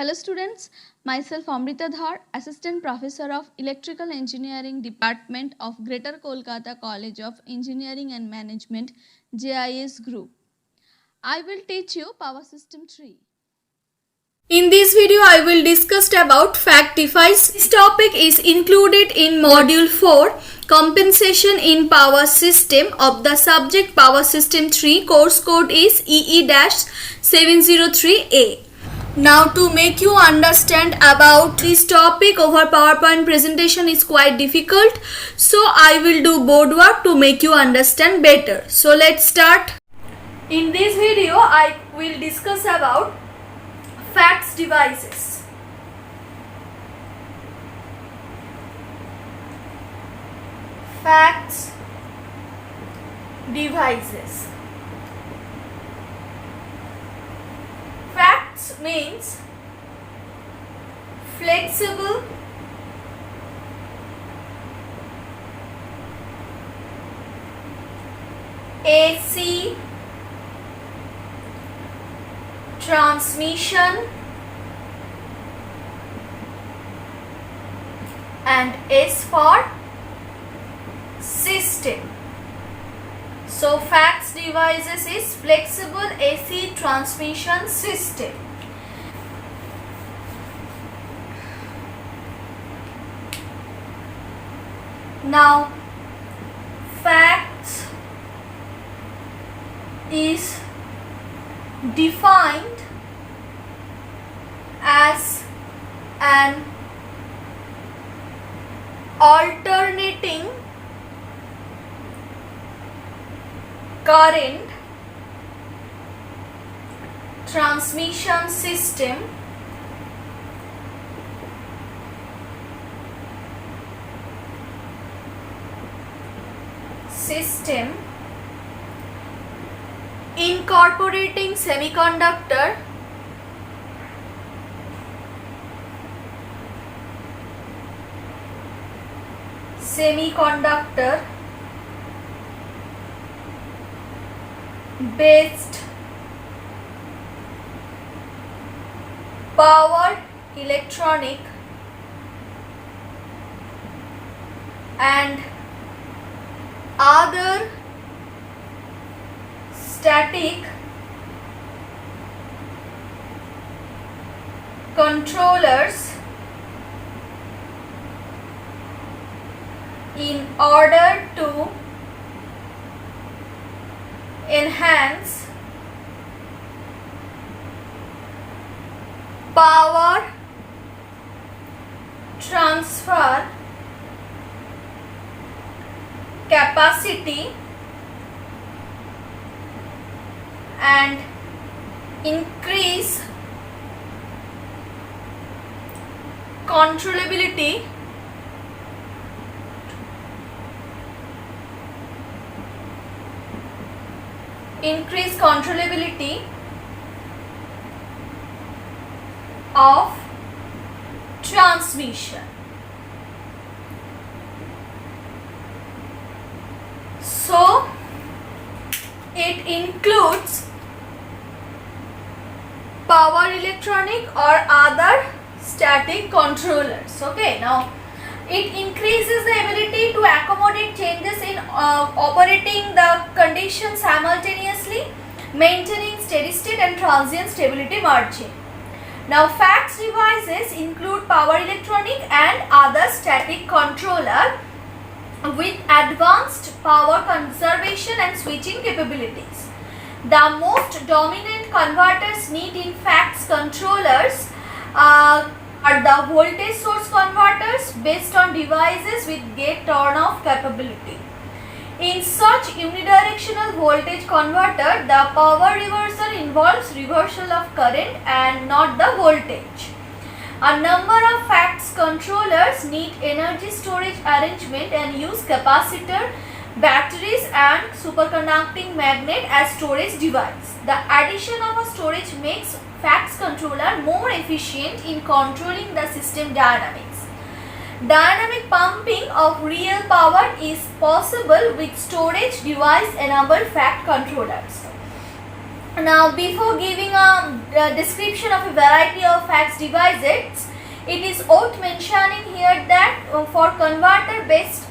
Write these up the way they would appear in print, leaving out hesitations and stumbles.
Hello students, myself Amrita Dhar, Assistant Professor of Electrical Engineering Department of Greater Kolkata College of Engineering and Management, JIS Group. I will teach you Power System 3. In this video, I will discuss about fact device. This topic is included in Module 4, Compensation in Power System of the subject Power System 3. Course code is EE-703A. Now to make you understand about this topic over PowerPoint presentation is quite difficult. So I will do board work to make you understand better. So let's start. In this video, I will discuss about facts devices. Facts devices. Facts means flexible, AC transmission, and S for system. So fax devices is flexible AC transmission system. Now fax is defined as an alternating current transmission system incorporating semiconductor based power electronic and other static controllers in order to enhance power transfer capacity and increase controllability of transmission. So it includes power electronic or other static controllers. Okay, now it increases the ability to accommodate changes in operating the condition simultaneously, maintaining steady state and transient stability margin. Now fax devices include power electronic and other static controller with advanced power conservation and switching capabilities. The most dominant converters need in fax controllers are the voltage source converters based on devices with gate turn off capability. In such unidirectional voltage converter, the power reversal involves reversal of current and not the voltage. A number of fax controllers need energy storage arrangement and use capacitor, batteries and superconducting magnet as storage device. The addition of a storage makes fax controller more efficient in controlling the system dynamics. Dynamic pumping of real power is possible with storage device enabled fact controllers. Now, before giving a description of a variety of FACS devices, it is worth mentioning here that for converter based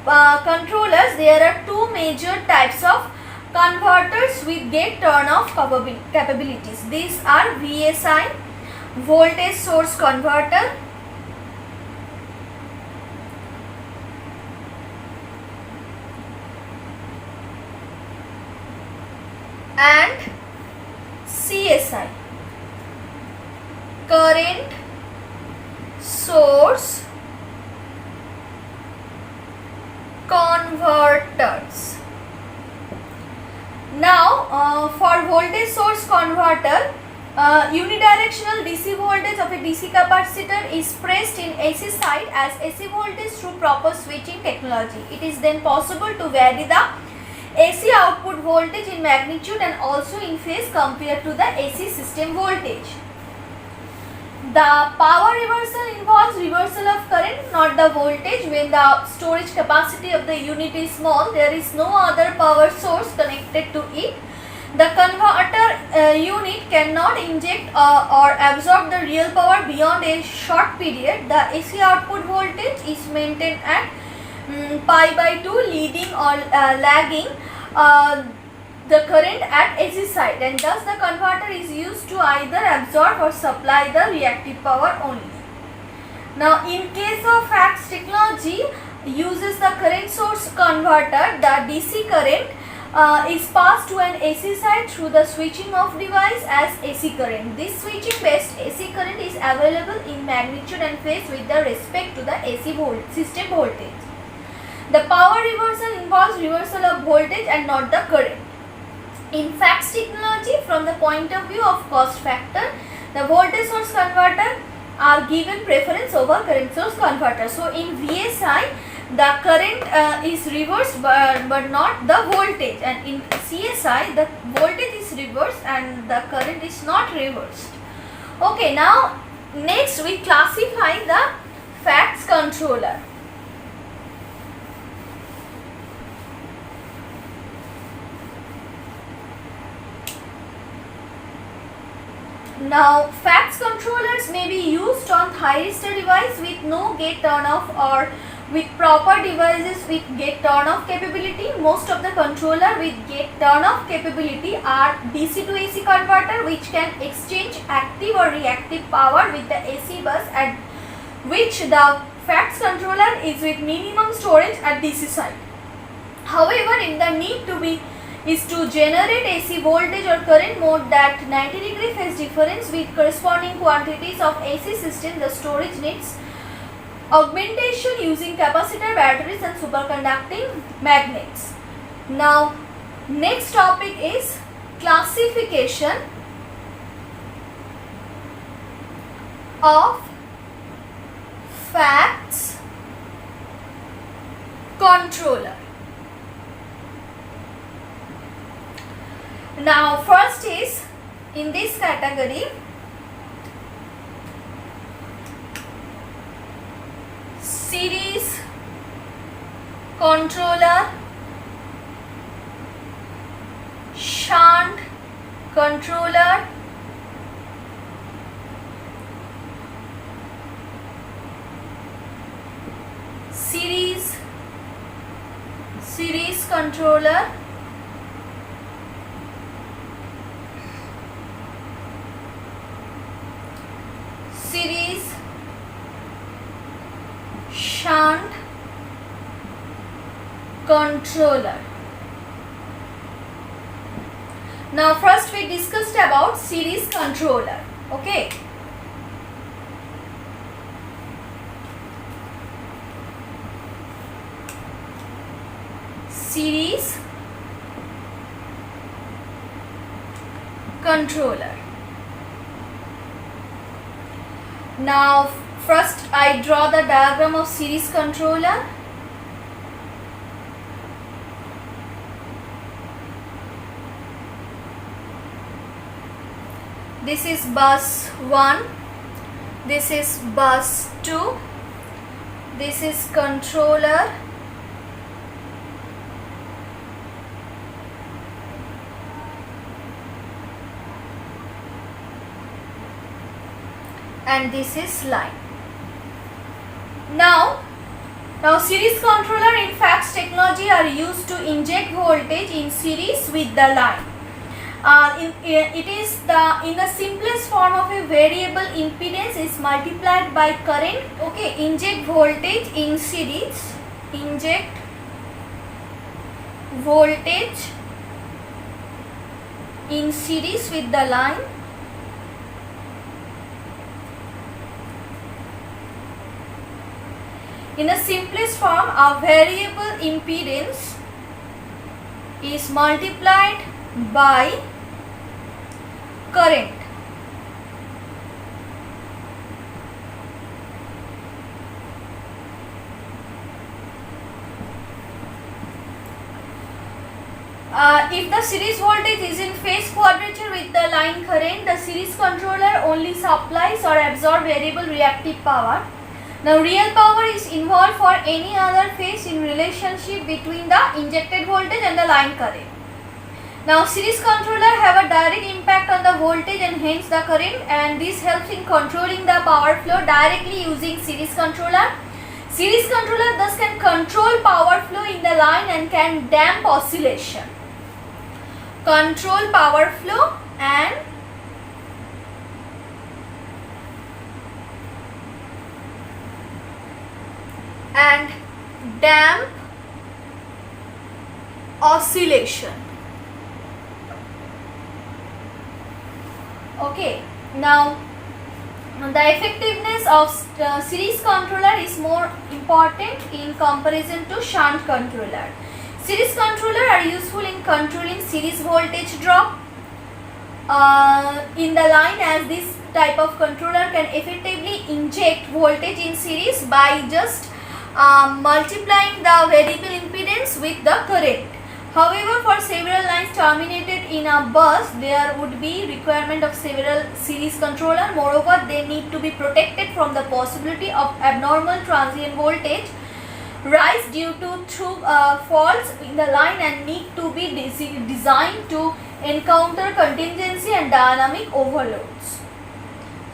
controllers, there are two major types of converters with gate turn off capabilities. These are VSI, voltage source converter, and CSI, current source converters. Now, for voltage source converter, unidirectional DC voltage of a DC capacitor is pressed in AC side as AC voltage through proper switching technology. It is then possible to vary the AC output voltage in magnitude and also in phase compared to the AC system voltage. The power reversal involves reversal of current, not the voltage. When the storage capacity of the unit is small, there is no other power source connected to it. The converter unit cannot inject or absorb the real power beyond a short period. The AC output voltage is maintained at pi by 2, leading or lagging the current at AC side, and thus the converter is used to either absorb or supply the reactive power only. Now, in case of FACS technology uses the current source converter, the DC current is passed to an AC side through the switching off device as AC current. This switching based AC current is available in magnitude and phase with the respect to the AC system voltage. The power reversal involves reversal of voltage and not the current. In FACS technology, from the point of view of cost factor, the voltage source converter are given preference over current source converter. So, in VSI, the current is reversed but not the voltage, and in CSI, the voltage is reversed and the current is not reversed. Okay, now next we classify the FACS controller. Now, FACS controllers may be used on thyristor device with no gate turn off or with proper devices with gate turn off capability. Most of the controller with gate turn off capability are DC to AC converter, which can exchange active or reactive power with the AC bus, at which the FACS controller is with minimum storage at DC side. However, in the need to be is to generate AC voltage or current mode that 90-degree phase difference with corresponding quantities of AC system, the storage needs augmentation using capacitor, batteries and superconducting magnets. Now, next topic is classification of FACS controller. Now, first is in this category series controller, shunt controller, series controller, series shunt controller. Now, first we discussed about series controller. Okay. Series controller. Now, first I draw the diagram of series controller. This is bus 1, this is bus 2, this is controller, and this is line. Now series controller in fax technology are used to inject voltage in series with the line. It is in the simplest form of a variable impedance is multiplied by current. Okay, inject voltage in series, inject voltage in series with the line. In the simplest form, a variable impedance is multiplied by current. If the series voltage is in phase quadrature with the line current, the series controller only supplies or absorbs variable reactive power. Now real power is involved for any other phase in relationship between the injected voltage and the line current. Now series controller have a direct impact on the voltage and hence the current, and this helps in controlling the power flow directly using series controller. Series controller thus can control power flow in the line and can damp oscillation. Control power flow and damp oscillation. Okay, now the effectiveness of series controller is more important in comparison to shunt controller. Series controller are useful in controlling series voltage drop in the line, as this type of controller can effectively inject voltage in series by just multiplying the variable impedance with the current. However, for several lines terminated in a bus, there would be requirement of several series controller. Moreover, they need to be protected from the possibility of abnormal transient voltage rise due to faults in the line and need to be designed to encounter contingency and dynamic overloads.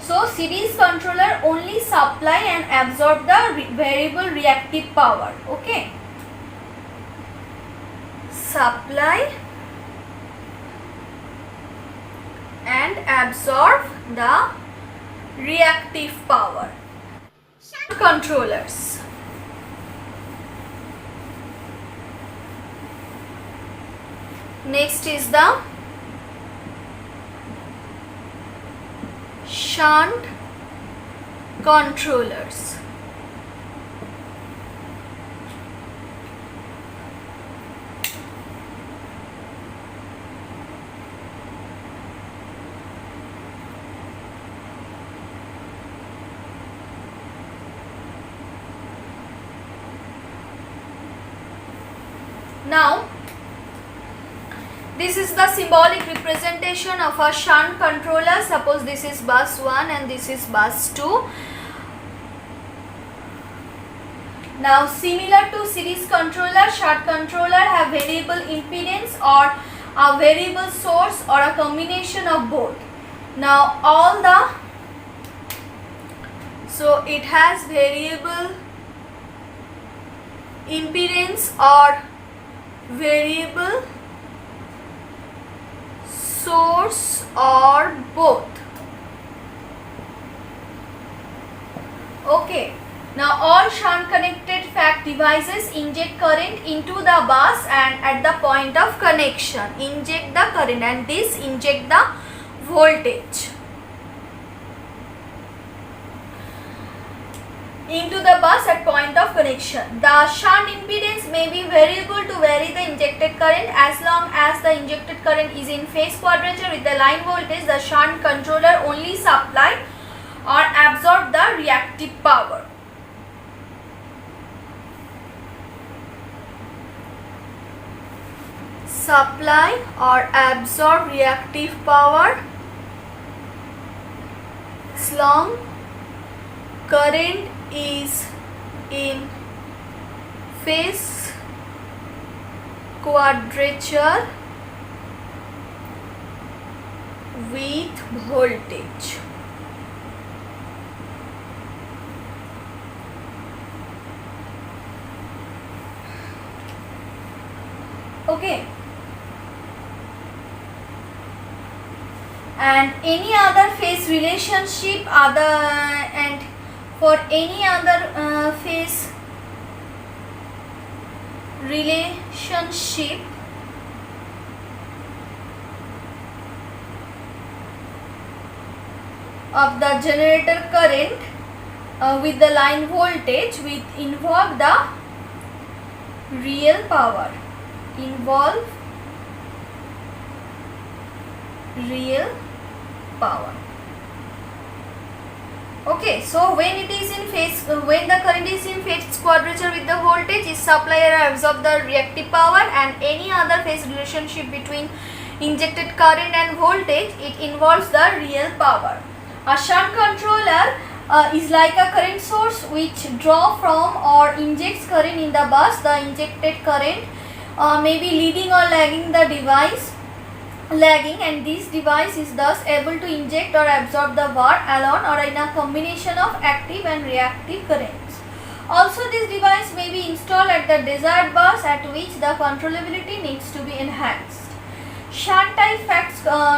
So series controller only supply and absorb the variable reactive power. Okay, supply and absorb the reactive power. Controllers. Next is the shunt controllers. Now, this is the symbolic representation of a shunt controller. Suppose this is bus 1 and this is bus 2. Now, similar to series controller, shunt controller have variable impedance or a variable source or a combination of both. Now, so it has variable impedance or variable source or both. Okay, now all shunt connected FACT devices inject current into the bus and at the point of connection inject the current, and this inject the voltage into the bus at point of connection. The shunt impedance may be variable to vary the injected current. As long as the injected current is in phase quadrature with the line voltage, the shunt controller only supply or absorb the reactive power. Supply or absorb reactive power as long current is in phase quadrature with voltage. Okay. And any other phase relationship and for any other phase relationship of the generator current with the line voltage will involve the real power. Involve real power. Okay, so when it is in phase, when the current is in phase quadrature with the voltage, its supplier absorb the reactive power, and any other phase relationship between injected current and voltage, it involves the real power. A shunt controller is like a current source which draw from or injects current in the bus. The injected current may be leading or lagging the device. And this device is thus able to inject or absorb the var alone or in a combination of active and reactive currents. Also, this device may be installed at the desired bus at which the controllability needs to be enhanced. Shunt type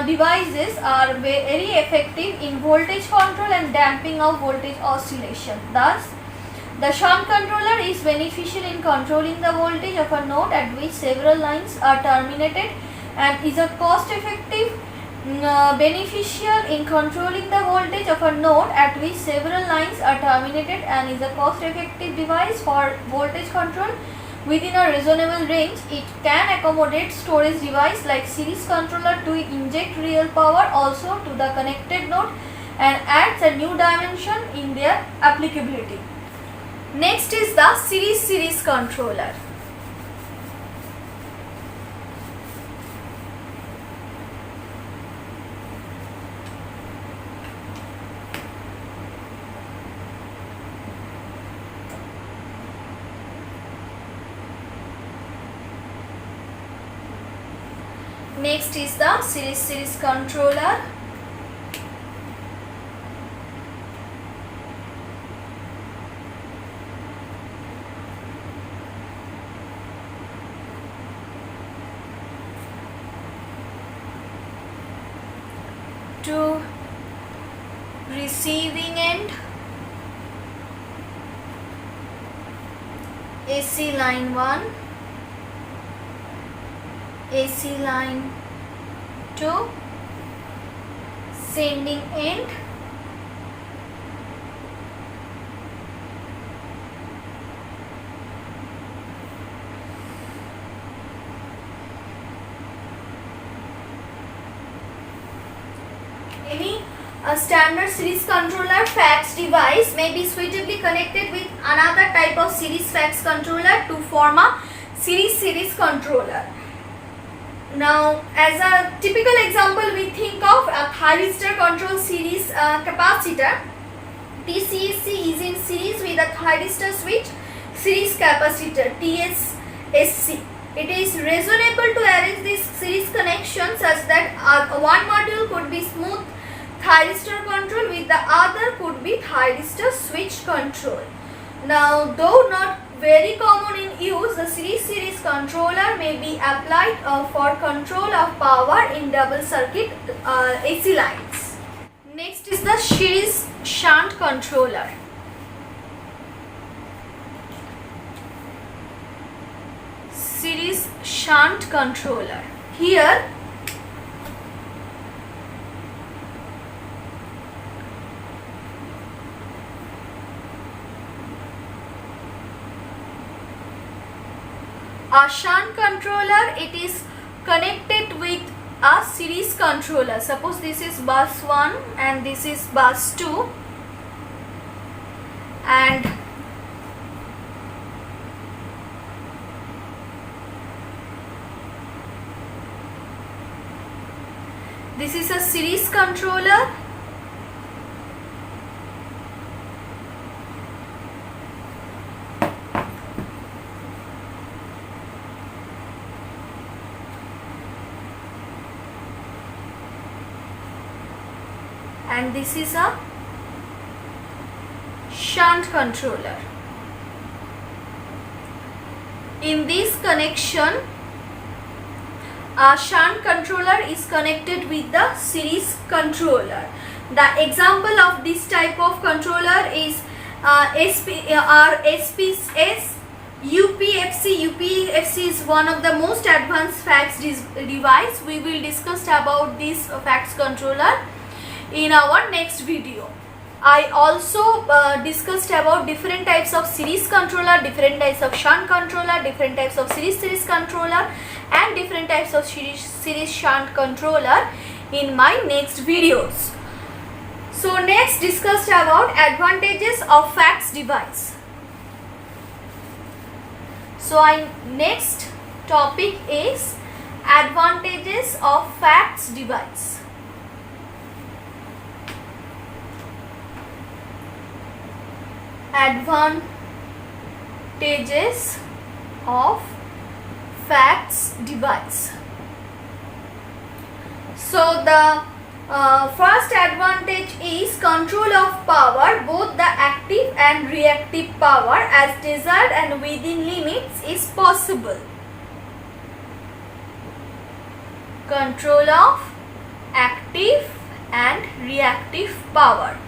devices are very effective in voltage control and damping of voltage oscillation. Thus, the shunt controller is beneficial in controlling the voltage of a node at which several lines are terminated, and is a cost-effective beneficial in controlling the voltage of a node at which several lines are terminated, and is a cost-effective device for voltage control within a reasonable range. It can accommodate storage device like series controller to inject real power also to the connected node and adds a new dimension in their applicability. Next is the series controller. Next is the series controller. To receiving end, AC line 1, AC line 2, sending end, any standard series controller fax device may be suitably connected with another type of series fax controller to form a series controller. Now, as a typical example, we think of a thyristor control series capacitor. TCSC is in series with a thyristor switch series capacitor TSSC. It is reasonable to arrange this series connection such that one module could be smooth thyristor control with the other could be thyristor switch control. Now, though not very common in use, the series controller may be applied for control of power in double circuit AC lines. Next is the series shunt controller. Series shunt controller. Here a shunt controller, it is connected with a series controller. Suppose this is bus 1 and this is bus 2, and this is a series controller. And this is a shunt controller. In this connection, a shunt controller is connected with the series controller. The example of this type of controller is SPS, UPFC. UPFC is one of the most advanced fax device. We will discuss about this fax controller in our next video. I also discussed about different types of series controller, different types of shunt controller, different types of series controller, and different types of series shunt controller in my next videos. So next discussed about advantages of fax device. So next topic is advantages of fax device. Advantages of fax device. So the first advantage is control of power, both the active and reactive power as desired and within limits is possible. Control of active and reactive power.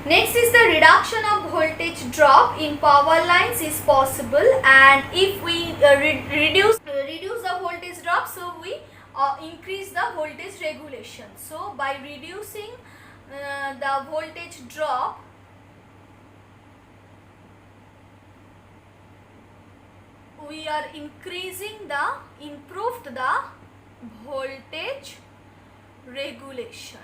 Next is the reduction of voltage drop in power lines is possible, and if we reduce the voltage drop, so we increase the voltage regulation. So by reducing the voltage drop, we are improved the voltage regulation.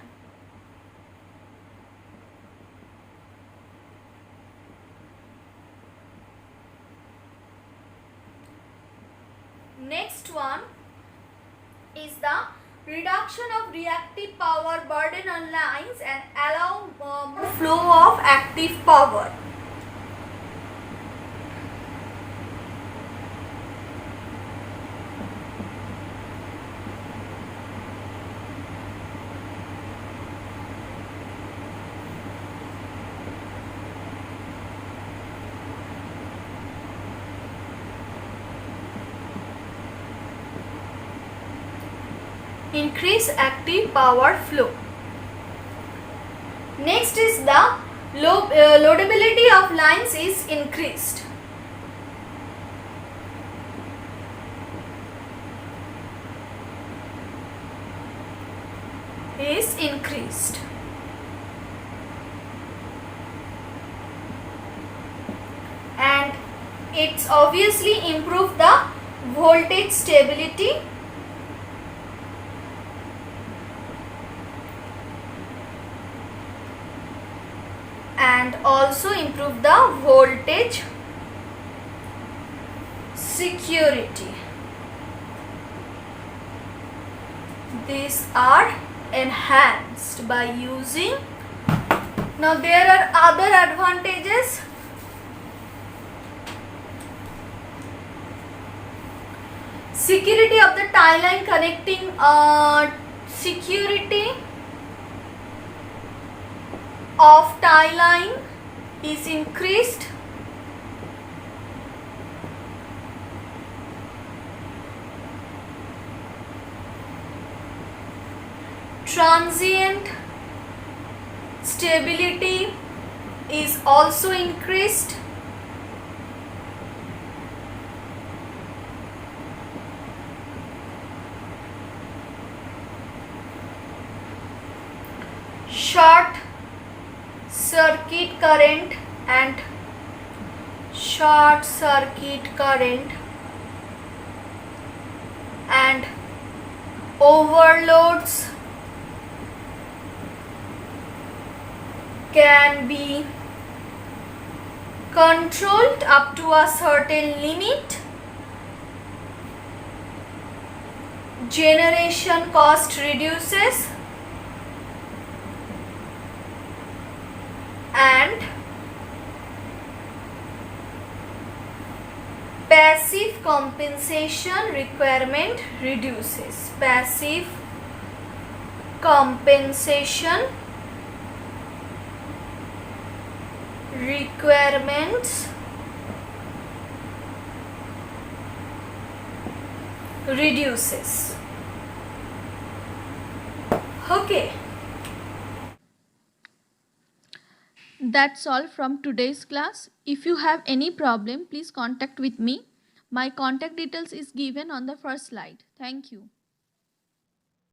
Next one is the reduction of reactive power burden on lines and allow flow of active power. Increase active power flow. Next is the loadability of lines is increased. And it's obviously improve the voltage stability and also improve the voltage security. These are enhanced by using. Now there are other advantages. Security of the tie line connecting security of tie line is increased. Transient stability is also increased. Short circuit current and overloads can be controlled up to a certain limit. Generation cost reduces and passive compensation requirement reduces. Passive compensation requirements reduces. Okay. That's all from today's class. If you have any problem, please contact with me. My contact details is given on the first slide. Thank you.